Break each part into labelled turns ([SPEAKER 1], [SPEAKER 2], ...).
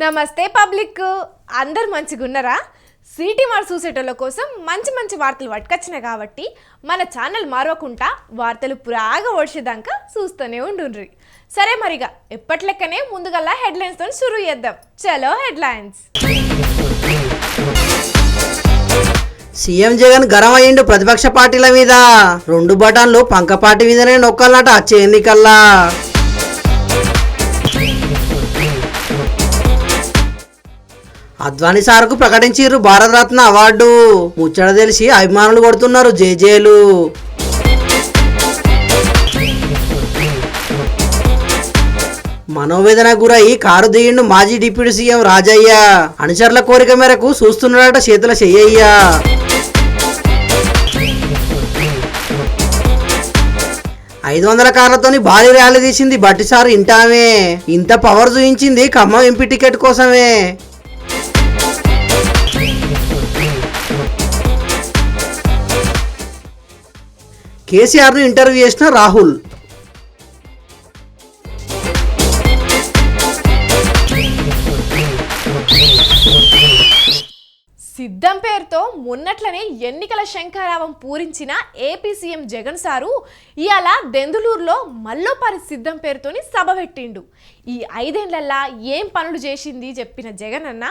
[SPEAKER 1] నమస్తే పబ్లిక్, అందరు మంచిగున్నారా? సిటీ మార్ చూసేటోళ్ళ కోసం మంచి మంచి వార్తలు పట్టుకొచ్చినాయి కాబట్టి మన ఛానల్ మారవకుండా వార్తలు పురాగా ఓడ్చేదాకా చూస్తూనే ఉండుండ్రి. సరే మరిగా ఎప్పట్లెక్కనే ముందుగల్లా హెడ్లైన్స్తో షురూ చేద్దాం. చలో హెడ్లైన్స్.
[SPEAKER 2] సీఎం జగన్ గరం అయ్యిండు ప్రతిపక్ష పార్టీల మీద. 2 బటన్లు పంక పార్టీ మీదనే నొక్కాలట వచ్చే ఎన్నికల్లా. అద్వానీ సార్కు ప్రకటించారు భారతరత్న అవార్డు. ముచ్చట తెలిసి అభిమానులు కొడుతున్నారు జేజేలు. మనోవేదన గురై కారు దిగిండు మాజీ డిప్యూటీ సీఎం రాజయ్య. అనుచరుల కోరిక మేరకు చూస్తున్నాడట చేతుల చెయ్యయ్య. ఐదు 500 కార్లతోని భారీ ర్యాలీ తీసింది బట్టిసారు ఇంటామే. ఇంత పవర్ చూపించింది ఖమ్మం ఎంపీ టికెట్ కోసమే. కేసీఆర్ను ఇంటర్వ్యూ చేసిన రాహుల్.
[SPEAKER 1] సిద్ధం పేరుతో మొన్నట్లనే ఎన్నికల శంఖారావం పూరించిన ఏపీ సీఎం జగన్ సారు ఇవాళ దెందులూరులో మల్లోపారి సిద్ధం పేరుతోని సభ పెట్టిండు. ఈ 5 ఏళ్లల్లా ఏం పనులు చేసింది చెప్పిన జగన్ అన్న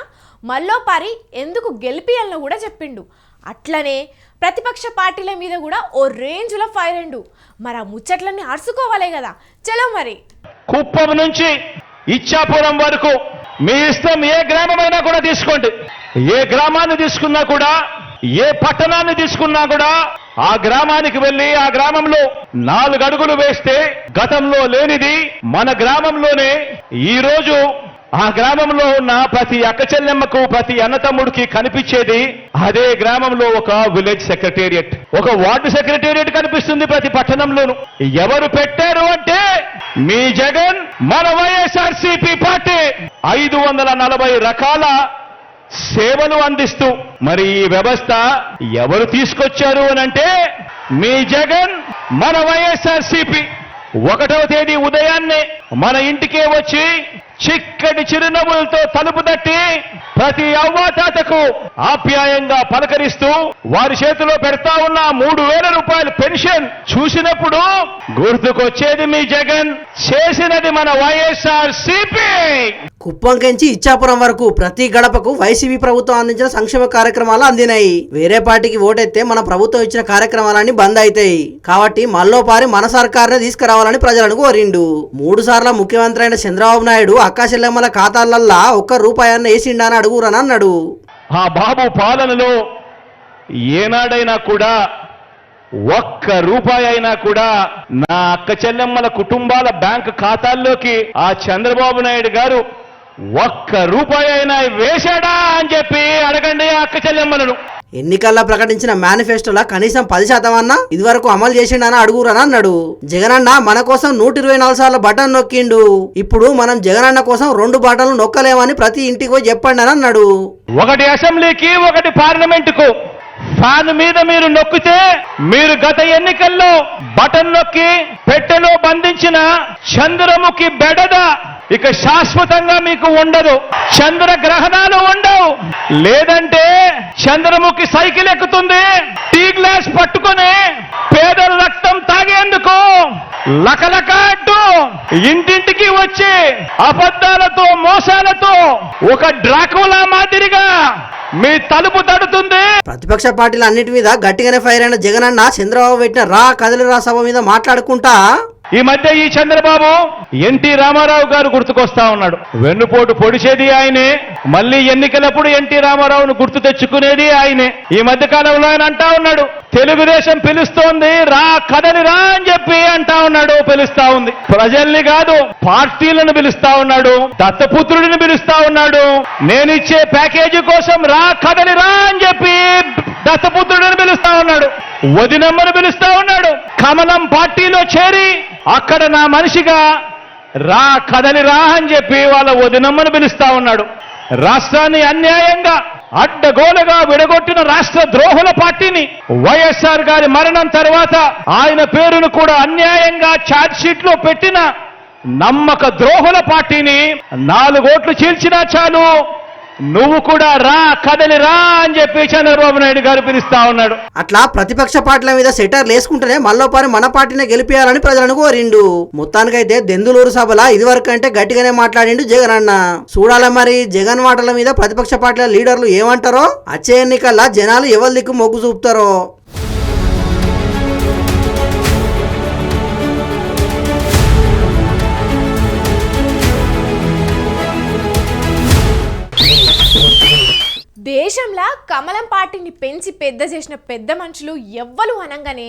[SPEAKER 1] మల్లోపారి ఎందుకు గెలిపియాలనో కూడా చెప్పిండు. అట్లనే ప్రతిపక్ష పార్టీల మీద కూడా ఓ రేంజ్లో ఫైర్ అయ్యిండు. మరి ఆ ముచ్చట్లన్నీ అరుచుకోవాలే కదా. చలో మరి.
[SPEAKER 3] కుప్పం నుంచి ఇచ్చాపురం వరకు మీ ఇష్టం, ఏ గ్రామమైనా కూడా తీసుకోండి. ఏ గ్రామాన్ని తీసుకున్నా కూడా, ఏ పట్టణాన్ని తీసుకున్నా కూడా ఆ గ్రామానికి వెళ్ళి ఆ గ్రామంలో 4 అడుగులు వేస్తే గతంలో లేనిది మన గ్రామంలోనే ఈ రోజు ఆ గ్రామంలో ఉన్న ప్రతి అక్క చెల్లెమ్మకు, ప్రతి అన్నతమ్ముడికి కనిపించేది అదే గ్రామంలో ఒక విలేజ్ సెక్రటేరియట్, ఒక వార్డు సెక్రటేరియట్ కనిపిస్తుంది ప్రతి పట్టణంలోనూ. ఎవరు పెట్టారు అంటే మీ జగన్, మన వైఎస్ఆర్సీపీ పార్టీ 540 రకాల సేవలు అందిస్తూ. మరి ఈ వ్యవస్థ ఎవరు తీసుకొచ్చారు అనంటే మీ జగన్, మన వైఎస్ఆర్సీపీ. 1వ తేదీ ఉదయాన్నే మన ఇంటికే వచ్చి చిక్కటి చిరునవ్వులతో తలుపు తట్టి ప్రతి అవ్వాతాతకు ఆప్యాయంగా పలకరిస్తూ వారి చేతిలో పెడతా ఉన్న 3000 రూపాయల పెన్షన్ చూసినప్పుడు గుర్తుకొచ్చేది మీ జగన్, చేసినది మన వైఎస్ఆర్సీపీ.
[SPEAKER 2] కుప్పం కెంచి ఇచ్చాపురం వరకు ప్రతి గడపకు వైసీపీ ప్రభుత్వం అందించిన సంక్షేమ కార్యక్రమాలు అందినాయి. వేరే పార్టీకి ఓటెత్తే మన ప్రభుత్వం ఇచ్చిన కార్యక్రమాలన్నీ బంద్ అవుతాయి. కాబట్టి మల్లోపారి మన సర్కారునే తీసుకురావాలని ప్రజలను కోరిండు. 3 సార్ల ముఖ్యమంత్రి అయిన చంద్రబాబు నాయుడు అక్కా చెల్లెమ్మల ఖాతాలల్లా ₹1 వేసిండని అడుగురని అన్నాడు.
[SPEAKER 3] ఆ బాబు పాలనలో ఏనాడైనా కూడా ₹1 అయినా కూడా నా అక్క చెల్లెమ్మల కుటుంబాల బ్యాంక్ ఖాతాల్లోకి ఆ చంద్రబాబు నాయుడు గారు ₹1 అయినా వేశాడా అని చెప్పి అడగండి ఆ అక్క చెల్లెమ్మలను.
[SPEAKER 2] ఎన్నికల్లో ప్రకటించిన మేనిఫెస్టోలో కనీసం 10% అన్నా ఇదివరకు అమలు చేసిండని అడుగురని అన్నాడు. జగనన్న మన కోసం 124 సార్లు బటన్ నొక్కిండు. ఇప్పుడు మనం జగనన్న కోసం 2 బటన్లు నొక్కలేమని ప్రతి ఇంటికి పోయి చెప్పండి అని అన్నాడు.
[SPEAKER 3] ఒకటి అసెంబ్లీకి, ఒకటి పార్లమెంటుకు ఫ్యాన్ మీద మీరు నొక్కితే మీరు గత ఎన్నికల్లో బటన్ నొక్కి పెట్టెలో బంధించిన చంద్రముఖి బెడద ఇక శాశ్వతంగా మీకు ఉండదు. చంద్రగ్రహణాలు ఉండవు. లేదంటే చంద్రముఖి సైకిల్ ఎక్కుతుంది, టీ గ్లాస్ పట్టుకొని పేదల రక్తం తాగేందుకు లకలక అంటూ ఇంటింటికి వచ్చి అబద్ధాలతో, మోసాలతో ఒక డ్రాకులా మాదిరిగా మీ తలుపు తడుతుంది.
[SPEAKER 2] ప్రతిపక్ష పార్టీలు అన్నిటి మీద గట్టిగానే ఫైర్ అయిన జగనన్న చంద్రబాబు పెట్టిన రా కదలిరా సభ మీద మాట్లాడుకుంటా
[SPEAKER 3] ఈ మధ్య ఈ చంద్రబాబు ఎన్టీ రామారావు గారు గుర్తుకొస్తా ఉన్నాడు. వెన్నుపోటు పొడిచేది ఆయనే, మళ్ళీ ఎన్నికలప్పుడు ఎన్టీ రామారావును గుర్తు తెచ్చుకునేది ఆయనే. ఈ మధ్య కాలంలో ఆయన అంటా ఉన్నాడు, తెలుగుదేశం పిలుస్తోంది రా కదలిరా అని చెప్పి అంటా ఉన్నాడు. పిలుస్తా ఉంది, ప్రజల్ని కాదు పార్టీలను పిలుస్తా ఉన్నాడు, దత్తపుత్రుడిని పిలుస్తా ఉన్నాడు. నేనిచ్చే ప్యాకేజీ కోసం రా కదలిరా అని చెప్పి దత్తపుత్రుడిని పిలుస్తా ఉన్నాడు, వదినమ్మను పిలుస్తా ఉన్నాడు. కమలం పార్టీలో చేరి అక్కడ నా మనిషిగా రా కదలిరా అని చెప్పి వాళ్ళ వదినమ్మను పిలుస్తా ఉన్నాడు. రాష్ట్రాన్ని అన్యాయంగా అడ్డగోలుగా విడగొట్టిన రాష్ట్ర ద్రోహుల పార్టీని వైఎస్ఆర్ గారి మరణం తర్వాత ఆయన పేరును కూడా అన్యాయంగా ఛార్జ్ షీట్ లో పెట్టిన నమ్మక ద్రోహుల పార్టీని 4 ఓట్లు చీల్చినా చాలు, నువ్వు కూడా రా, కదలి రా అని చెప్పి చంద్రబాబు నాయుడు గారు పిలుస్తా ఉన్నాడు.
[SPEAKER 2] అట్లా ప్రతిపక్ష పార్టీల మీద సెటర్లు వేసుకుంటేనే మల్లోపారి మన పార్టీనే గెలిపేయాలని ప్రజలను కోరిండు. మొత్తానికైతే దెందులూరు సభలో ఇదివరకు కంటే గట్టిగానే మాట్లాడిండు జగన్ అన్న. చూడాల మరి జగన్ మాటల మీద ప్రతిపక్ష పార్టీల లీడర్లు ఏమంటారో, వచ్చే ఎన్నికల్లో జనాలు ఎవరి దిక్కు మొగ్గు చూపుతారో.
[SPEAKER 1] దేశంలో కమలం పార్టీని పెంచి పెద్ద చేసిన పెద్ద మనుషులు ఎవ్వరు అనగానే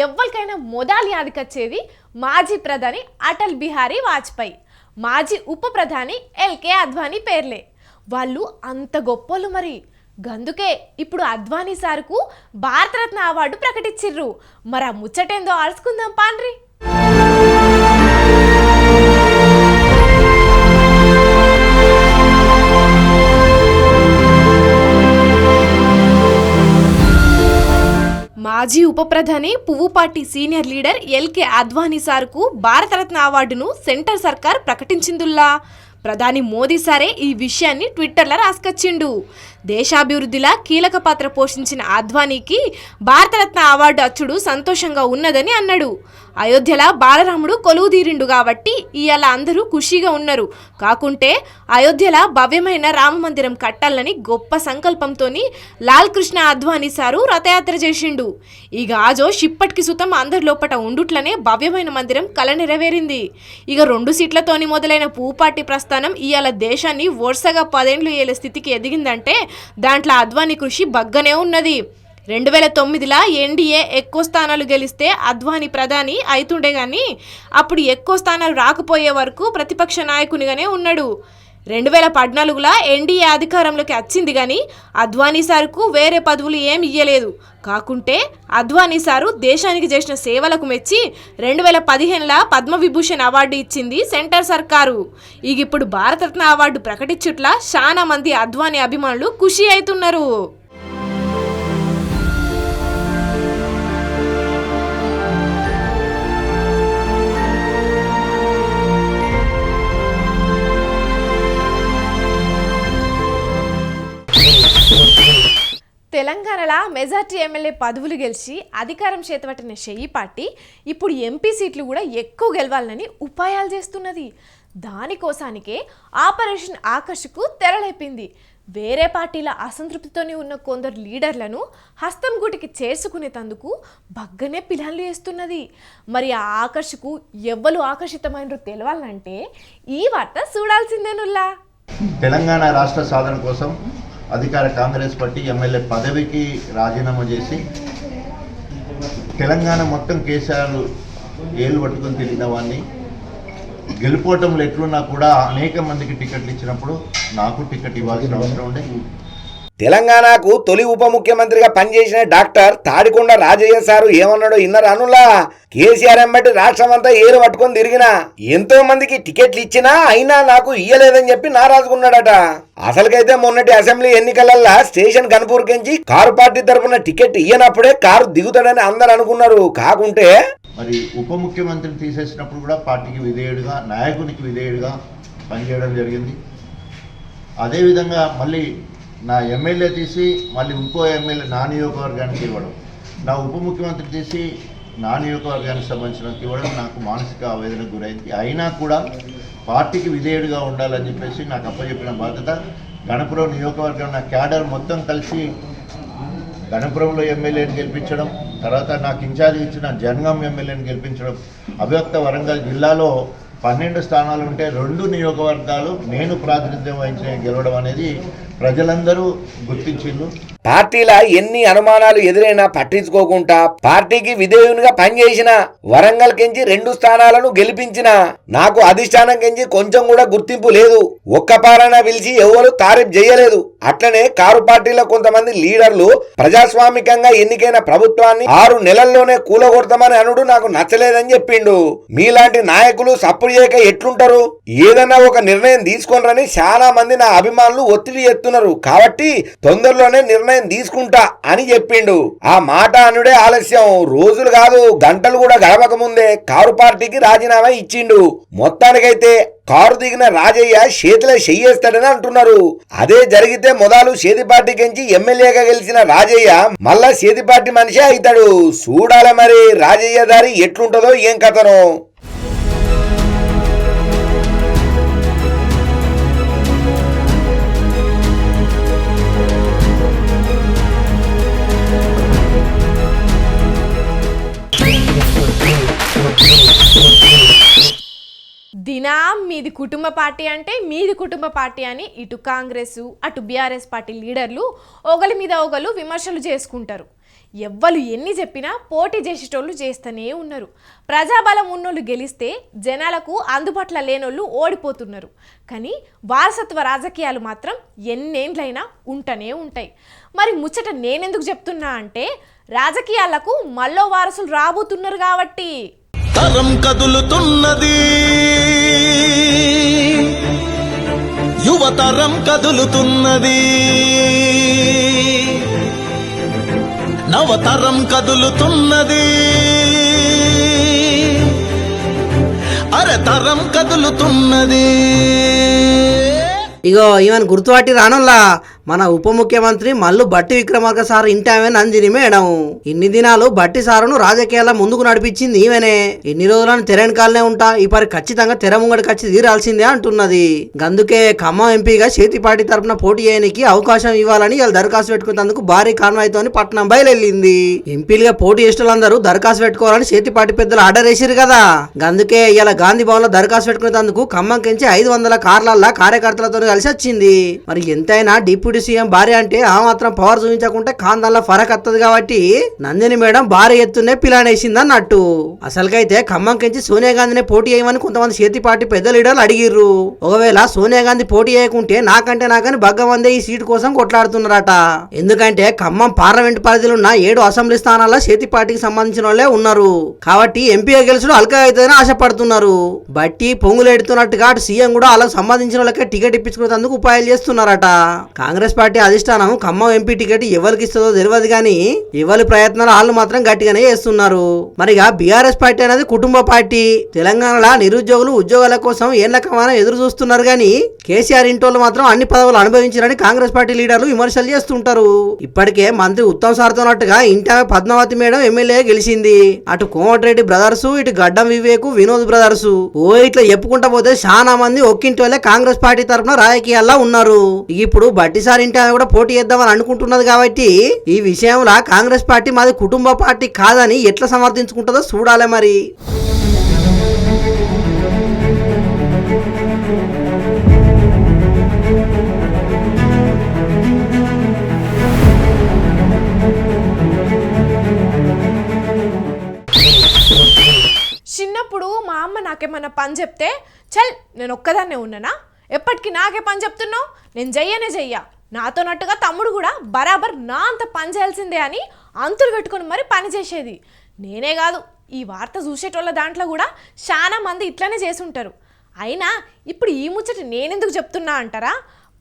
[SPEAKER 1] ఎవ్వరికైనా మొదలు యాదికొచ్చేది మాజీ ప్రధాని అటల్ బిహారీ వాజ్పేయి, మాజీ ఉప ప్రధాని ఎల్కే అద్వానీ పేర్లే. వాళ్ళు అంత గొప్పలు మరి. గందుకే ఇప్పుడు అద్వానీ సార్కు భారతరత్న అవార్డు ప్రకటించిర్రు. మరి ఆ ముచ్చటేందో ఆల్చుకుందాం పాండ్రి. మాజీ ఉప ప్రధాని పువ్వు party senior leader LK Advani సార్కు భారతరత్న అవార్డును సెంటర్ సర్కార్ ప్రకటించిందుల్లా. ప్రధాని మోదీ సారే ఈ విషయాన్ని ట్విట్టర్లో రాసుకొచ్చిండు. దేశాభివృద్ధిలా కీలక పాత్ర పోషించిన అద్వానీకి భారతరత్న అవార్డు అచ్చుడు సంతోషంగా ఉన్నదని అన్నాడు. అయోధ్యలో బాలరాముడు కొలువు తీరిండు కాబట్టి ఇవాళ అందరూ ఖుషీగా ఉన్నారు. కాకుంటే అయోధ్యలో భవ్యమైన రామ మందిరం కట్టాలని గొప్ప సంకల్పంతోని లాల్ కృష్ణ అద్వానీ సారు రథయాత్ర చేసిండు. ఇక ఆజో షిప్పటికి సుతం అందరి లోపట ఉండుట్లనే భవ్యమైన మందిరం కల నెరవేరింది. ఇక 2 సీట్లతోని మొదలైన పువ్వుపార్టీ ప్రస్థానం ఇవాళ దేశాన్ని వరుసగా 10 ఏళ్లు ఏలే స్థితికి ఎదిగిందంటే దాంట్లో అద్వానీ కృషి బగ్గనే ఉన్నది. 2009లో ఎన్డీఏ ఎక్కువ స్థానాలు గెలిస్తే అద్వానీ ప్రధాని అవుతుండే కానీ అప్పుడు ఎక్కువ స్థానాలు రాకపోయే వరకు ప్రతిపక్ష నాయకునిగానే ఉన్నాడు. 2014లో ఎన్డీఏ అధికారంలోకి వచ్చింది కానీ అద్వానీ సార్కు వేరే పదవులు ఏమి ఇయ్యలేదు. కాకుంటే అద్వానీ సారు దేశానికి చేసిన సేవలకు మెచ్చి 2015లో పద్మవిభూషణ్ అవార్డు ఇచ్చింది సెంటర్ సర్కారు. ఇక ఇప్పుడు భారతరత్న అవార్డు ప్రకటించుట్లా చాలా మంది అద్వానీ అభిమానులు ఖుషి అవుతున్నారు. తెలంగాణలో మెజార్టీ ఎమ్మెల్యే పదవులు గెలిచి అధికారం చేతబట్టిన షెయ్యి పార్టీ ఇప్పుడు ఎంపీ సీట్లు కూడా ఎక్కువ గెలవాలని ఉపాయాలు చేస్తున్నది. దానికోసానికే ఆపరేషన్ ఆకర్షకు తెరలేపింది. వేరే పార్టీల అసంతృప్తితోనే ఉన్న కొందరు లీడర్లను హస్తం గుటికి చేర్చుకునేందుకు బగ్గనే ప్లాన్లు చేస్తున్నది. మరి ఆ ఆకర్షకు ఎవ్వరు ఆకర్షితమైనరో తెలవాలంటే ఈ వార్త చూడాల్సిందేనుల్లా.
[SPEAKER 4] తెలంగాణ రాష్ట్ర సాధన కోసం అధికార కాంగ్రెస్ పార్టీ ఎమ్మెల్యే పదవికి రాజీనామా చేసి తెలంగాణ మొత్తం కేసీఆర్ ఏళ్ళు పట్టుకొని తిరిగిన వాడిని గెలుపోవటంలో ఎట్లున్నా కూడా అనేక మందికి టికెట్లు ఇచ్చినప్పుడు నాకు టికెట్ ఇవ్వాల్సిన అవసరం ఉండే.
[SPEAKER 5] తెలంగాణకు తొలి ఉప ముఖ్యమంత్రిగా పనిచేసిన డాక్టర్ తాడికొండ రాజయ్య సారు ఏమన్నాడో ఇన్నరు అనులా. కేసీఆర్ ఎంబటి రాష్ట్రం అంతా ఏరు పట్టుకొని తిరిగినా ఎంతో మందికి టికెట్లు ఇచ్చినా అయినా నాకు ఇయ్యలేదని చెప్పి నారాజుకున్నాడట. అసలుకైతే మొన్నటి అసెంబ్లీ ఎన్నికలల్లా స్టేషన్ గన్పూర్ కెంచి కారు పార్టీ తరఫున టికెట్ ఇయ్యనప్పుడే కారు దిగుతాడని అందరు అనుకున్నారు. కాకుంటే
[SPEAKER 4] మరి ఉప ముఖ్యమంత్రిని తీసేసినప్పుడు కూడా పార్టీకి విధేయుడిగా, నాయకునికి విధేయుడిగా పనిచేయడం జరిగింది. అదేవిధంగా మళ్ళీ నా ఎమ్మెల్యే తీసి మళ్ళీ ఇంకో ఎమ్మెల్యే నా నియోజకవర్గానికి ఇవ్వడం, నా ఉప ముఖ్యమంత్రి తీసి నా నియోజకవర్గానికి సంబంధించినకి ఇవ్వడం నాకు మానసిక ఆవేదనకు గురైంది. అయినా కూడా పార్టీకి విధేయుడిగా ఉండాలని చెప్పేసి నాకు అప్పచెప్పిన బాధ్యత. గణపురం నియోజకవర్గం నా క్యాడర్ మొత్తం కలిసి గణపురంలో ఎమ్మెల్యేని గెలిపించడం, తర్వాత నాకు ఇన్ఛార్జ్ ఇచ్చిన జనగాం ఎమ్మెల్యేని గెలిపించడం, అవ్యక్త వరంగల్ జిల్లాలో 12 స్థానాలు ఉంటే 2 నియోజకవర్గాలు నేను ప్రాతినిధ్యం వహించిన గెలవడం అనేది ప్రజలందరూ గుర్తించిండ్రు.
[SPEAKER 5] పార్టీల ఎన్ని అనుమానాలు ఎదురైనా పట్టించుకోకుండా పార్టీకి విధేయునిగా పనిచేసిన, వరంగల్ కెంచి 2 స్థానాలను గెలిపించిన నాకు అధిష్టానం కెంచి కొంచెం కూడా గుర్తింపు లేదు. ఒక్క పాలన పిలిచి ఎవరు తారీఫ్ చేయలేదు. అట్లనే కారు పార్టీలో కొంతమంది లీడర్లు ప్రజాస్వామికంగా ఎన్నికైన ప్రభుత్వాన్ని 6 నెలల్లోనే కూలగొడతామని అనుడు నాకు నచ్చలేదని చెప్పిండు. మీలాంటి నాయకులు సప్పుడు చేయక ఎట్లుంటారు? ఏదన్నా ఒక నిర్ణయం తీసుకోనరని చాలా మంది నా అభిమానులు ఒత్తిడి ఎత్తు చేస్తున్నారు కాబట్టి తొందరలోనే నిర్ణయం తీసుకుంటా అని చెప్పిండు. ఆ మాట అనుడే ఆలస్యం రోజులు కాదు గంటలు కూడా గడవక ముందే కారు పార్టీకి రాజీనామా ఇచ్చిండు. మొత్తానికైతే కారు దిగిన రాజయ్య చేతిలో చెయ్యేస్తాడని అంటున్నారు. అదే జరిగితే మొదలు సేతిపాటి గెంచి ఎమ్మెల్యేగా గెలిచిన రాజయ్య మళ్ళా సేతిపాటి మనిషి అవుతాడు. చూడాలి మరి రాజయ్య దారి ఎట్లుంటదో ఏం కథనో.
[SPEAKER 1] దినం మీది కుటుంబ పార్టీ అంటే మీది కుటుంబ పార్టీ అని ఇటు కాంగ్రెస్ అటు బీఆర్ఎస్ పార్టీ లీడర్లు ఒకరి మీద ఒకరు విమర్శలు చేసుకుంటారు. ఎవ్వరు ఎన్ని చెప్పినా పోటీ చేసేటోళ్ళు చేస్తూనే ఉన్నారు. ప్రజాబలం ఉన్నోళ్ళు గెలిస్తే జనాలకు అందుబాటులో లేనోళ్ళు ఓడిపోతున్నారు. కానీ వారసత్వ రాజకీయాలు మాత్రం ఎన్నేండ్లైనా ఉంటూనే ఉంటాయి. మరి ముచ్చట నేనెందుకు చెప్తున్నా అంటే రాజకీయాలకు మళ్ళీ వారసులు రాబోతున్నారు కాబట్టి.
[SPEAKER 6] తరం కదులుతున్నది, యువతరం కదులుతున్నది, నవతరం కదులుతున్నది, అరతరం కదులుతున్నది.
[SPEAKER 2] ఇగో ఈమెను గుర్తుపట్టి రానుల్లా మన ఉప ముఖ్యమంత్రి మల్లు బట్టి విక్రమార్క సార్ ఇంటామె నందిని మేడం. ఇన్ని దినాలు బట్టి సారును రాజకీయాల ముందుకు నడిపించింది ఈమెనే. ఎన్ని రోజులను తెరనకాలనే ఉంటా ఈ పరి ఖచ్చితంగా తెర ముంగడికి వచ్చి తీరాల్సిందే అంటున్నది. అందుకే ఖమ్మం ఎంపీగా సేతిపాటి తరపున పోటీ చేయడానికి అవకాశం ఇవ్వాలని ఇలా దరఖాస్తు పెట్టుకున్నందుకు భారీ కాన్వాయ్తో పట్నం బయలుదేరింది. ఎంపీలుగా పోటీ చేసేటోళ్ళందరూ దరఖాస్తు పెట్టుకోవాలని సేతిపాటి పెద్దలు ఆర్డర్ వేసారు కదా. అందుకే ఇలా గాంధీ భవన్ లో దరఖాస్తు పెట్టుకునేందుకు ఖమ్మం కించి 500 కార్లల్లా కార్యకర్తలతో కలిసి వచ్చింది. మరి ఎంతైనా డిప్యూటీ సీఎం భార్య అంటే ఆ మాత్రం పవర్ చూపించకుంటే ఖాందాన్లో ఫరక్ వస్తుంది కాబట్టి నందిని మేడం భారీ ఎత్తునే ప్లాన్ వేసింది అన్నట్టు. అసలుకైతే ఖమ్మం కించి సోనియా గాంధీని పోటీ చేయమని కొంతమంది చేతి పార్టీ పెద్ద లీడర్లు అడిగిర్రు. ఒకవేళ సోనియా గాంధీ పోటీ చేయకుంటే నాకని బగ్గమందే ఈ సీటు కోసం కొట్లాడుతున్నారట. ఎందుకంటే ఖమ్మం పార్లమెంట్ పరిధిలో ఉన్న 7 అసెంబ్లీ స్థానాల్లో చేతి పార్టీకి సంబంధించిన వాళ్ళే ఉన్నారు కాబట్టి ఎంపీగా గెలుచుడు అల్కా అవుతుందని ఆశపడుతున్నారు. బట్టి పొంగులు ఎడుతున్నట్టుగా అటు సీఎం కూడా అలా సంబంధించిన వాళ్ళకే టికెట్ ఇప్పించుకునేందుకు ఉపాయాలు చేస్తున్నారట. కాంగ్రెస్ పార్టీ అధిష్టానం ఖమ్మం ఎంపీ టికెట్ ఎవరికి ఇస్తుందో తెలియదు కానీ ఎవరి ప్రయత్నాలు వాళ్ళు మాత్రం గట్టిగానే చేస్తున్నారు. మరిగా బీఆర్ఎస్ పార్టీ అనేది కుటుంబ పార్టీ. తెలంగాణలో నిరుద్యోగులు ఉద్యోగాల కోసం ఏళ్ల కాలం ఎదురు చూస్తున్నారు కానీ కేసీఆర్ ఇంటోళ్ళు మాత్రం అన్ని పదవులు అనుభవించారని కాంగ్రెస్ పార్టీ లీడర్లు విమర్శలు చేస్తుంటారు. ఇప్పటికే మంత్రి ఉత్తమ్ సార్తోనట్టుగా ఇంటామె పద్మావతి మేడం ఎమ్మెల్యే గెలిచింది. అటు కోమటిరెడ్డి బ్రదర్స్ ఇటు గడ్డం వివేక్ వినోద్ బ్రదర్స్ ఇట్లా చెప్పుకుంటా పోతే చాలా మంది ఒక్కింటి వాళ్ళే కాంగ్రెస్ పార్టీ తరఫున రాజకీయాల్లో ఉన్నారు. ఇప్పుడు బట్టిసారి ఇంటి కూడా పోటీ చేద్దామని అనుకుంటున్నది కాబట్టి ఈ విషయంలో కాంగ్రెస్ పార్టీ మాది కుటుంబ పార్టీ కాదని ఎట్లా సమర్థించుకుంటుందో చూడాలి మరి.
[SPEAKER 1] చిన్నప్పుడు మా అమ్మ నాకేమన్నా పని చెప్తే చల్ నేను ఒక్కదాన్నే ఉన్నానా, ఎప్పటికీ నాకే పని చెప్తున్నావు, నేను చెయ్య నాతోనట్టుగా తమ్ముడు కూడా బరాబర్ నా అంత పని చేయాల్సిందే అని అంతులు పెట్టుకొని మరి పని చేసేది. నేనే కాదు ఈ వార్త చూసేటోళ్ళ దాంట్లో కూడా చాలా మంది ఇట్లనే చేసి ఉంటారు. అయినా ఇప్పుడు ఈ ముచ్చట నేనెందుకు చెప్తున్నా అంటారా?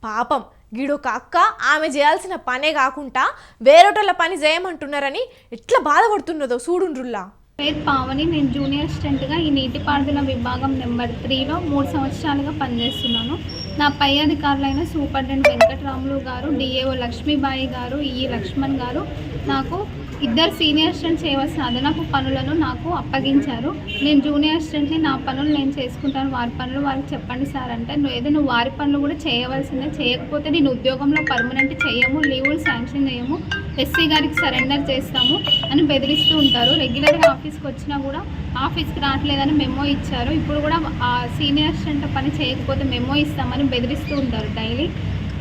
[SPEAKER 1] పాపం గిడొక అక్క ఆమె చేయాల్సిన పనే కాకుండా వేరేటోళ్ళ పని చేయమంటున్నారని ఎట్లా బాధపడుతున్నదో చూడుండ్రుల్లా.
[SPEAKER 7] పేరు పావని. నేను జూనియర్ అసిస్టెంట్గా ఈ నీటిపారుదల విభాగం నెంబర్ 3లో 3 సంవత్సరాలుగా పనిచేస్తున్నాను. నా పై అధికారులైన సూపరింటెండెంట్ వెంకటరాములు గారు, డిఏఓ లక్ష్మీబాయి గారు, ఈ లక్ష్మణ్ గారు నాకు 2 సీనియర్ అసిస్టెంట్ చేయవలసిన అదనపు పనులను నాకు అప్పగించారు. నేను జూనియర్ అసిస్టెంట్ని, నా పనులు నేను చేసుకుంటాను, వారి పనులు వారికి చెప్పండి సార్ అంటే, నువ్వు వారి పనులు కూడా చేయవలసిందే, చేయకపోతే నేను ఉద్యోగంలో పర్మనెంట్ చేయము, లీవులు శాంక్షన్ చేయము, ఎస్సీ గారికి సరెండర్ చేస్తాము అని బెదిరిస్తూ ఉంటారు. రెగ్యులర్గా ఆఫీస్కి వచ్చినా కూడా ఆఫీస్కి రావట్లేదని మెమో ఇచ్చారు. ఇప్పుడు కూడా ఆ సీనియర్ అసిస్టెంట్ పని చేయకపోతే మెమో ఇస్తామని బెదిరిస్తూ ఉంటారు డైలీ.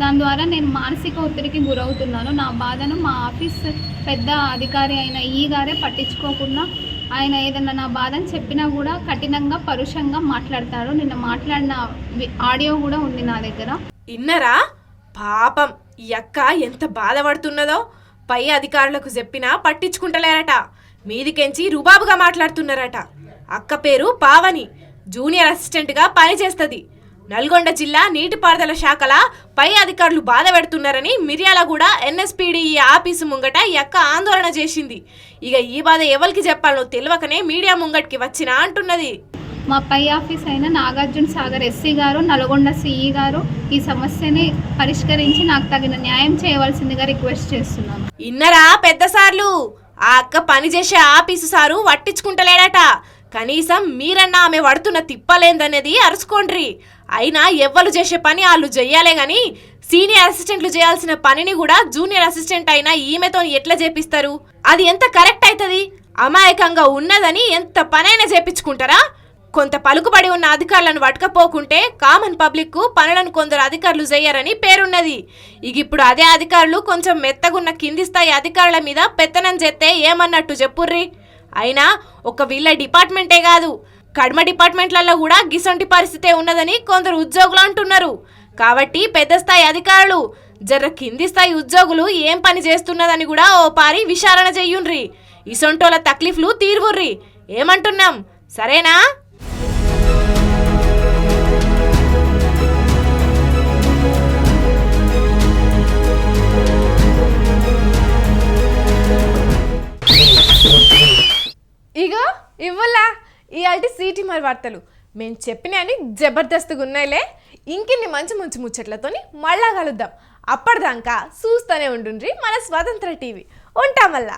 [SPEAKER 7] దాని ద్వారా నేను మానసిక ఒత్తిడికి గురవుతున్నాను. నా బాధను మా ఆఫీస్ పెద్ద అధికారి అయిన ఈ గారే పట్టించుకోకుండా ఆయన ఏదన్నా నా బాధను చెప్పినా కూడా కఠినంగా పరుషంగా మాట్లాడతాడు. నిన్న మాట్లాడిన ఆడియో కూడా ఉంది నా దగ్గర.
[SPEAKER 1] ఇన్నరా పాపం ఈ అక్క ఎంత బాధపడుతున్నదో. పై అధికారులకు చెప్పినా పట్టించుకుంటలేరట, మీదికెంచి రుబాబుగా మాట్లాడుతున్నారట. అక్క పేరు పావని, జూనియర్ అసిస్టెంట్గా పనిచేస్తుంది. నల్గొండ జిల్లా నీటిపారుదల శాఖల పై అధికారులు బాధ పెడుతున్నారని మిర్యాలగూడ NSPDE ఆఫీసు ముంగట యక్క ఆందోళన చేసింది. ఇక ఈ బాధ ఎవరికి చెప్పాలో తెలియకనే మీడియా ముంగటికి వచ్చినా అంటున్నది.
[SPEAKER 7] మా పై ఆఫీస్ అయిన నాగార్జున సాగర్ ఎస్సీ గారు, నల్గొండ సిఈ గారు ఈ సమస్యని పరిష్కరించి నాకు తగిన న్యాయం చేయవలసిందిగా రిక్వెస్ట్ చేస్తున్నాను.
[SPEAKER 1] ఇన్నరా పెద్ద సార్లు, ఆ అక్క పని చేసే ఆఫీసు సారు పట్టించుకుంటలేడట. కనీసం మీరన్నా ఆమె పడుతున్న తిప్పలేందనేది అరుచుకోండ్రి. అయినా ఎవ్వరు చేసే పని వాళ్ళు చెయ్యాలే గాని సీనియర్ అసిస్టెంట్లు చేయాల్సిన పనిని కూడా జూనియర్ అసిస్టెంట్ అయినా ఈమెతో ఎట్లా చేపిస్తారు? అది ఎంత కరెక్ట్ అవుతుంది? అమాయకంగా ఉన్నదని ఎంత పనైనా చేపించుకుంటారా? కొంత పలుకుబడి ఉన్న అధికారులను పట్టుకపోకుంటే కామన్ పబ్లిక్ కు పనులను కొందరు అధికారులు చెయ్యరని పేరున్నది. ఇక ఇప్పుడు అదే అధికారులు కొంచెం మెత్తగున్న కింది స్థాయి అధికారుల మీద పెత్తనం చేస్తే ఏమన్నట్టు చెప్పుర్రి. అయినా ఒక వీళ్ళ డిపార్ట్మెంటే కాదు, కడమ డిపార్ట్మెంట్లలో కూడా గిసొంటి పరిస్థితే ఉన్నదని కొందరు ఉద్యోగులు అంటున్నారు. కాబట్టి పెద్ద స్థాయి అధికారులు జర్ర కింది స్థాయి ఉద్యోగులు ఏం పని చేస్తున్నదని కూడా ఓ పారి విచారణ చెయ్యుండ్రి. ఇసొంటోల తక్లీఫ్లు తీర్వుర్రి. ఏమంటున్నాం, సరేనా? ఇగో ఇవ్వలా ఇవాళ సిటీ మరి వార్తలు మేము చెప్పినవి జబర్దస్త్గా ఉన్నాయిలే. ఇంకిన్ని మంచి మంచి ముచ్చట్లతోని మళ్ళా కలుద్దాం. అప్పటిదాకా చూస్తూనే ఉండుండ్రి మన స్వతంత్ర టీవీ. ఉంటాం మళ్ళా.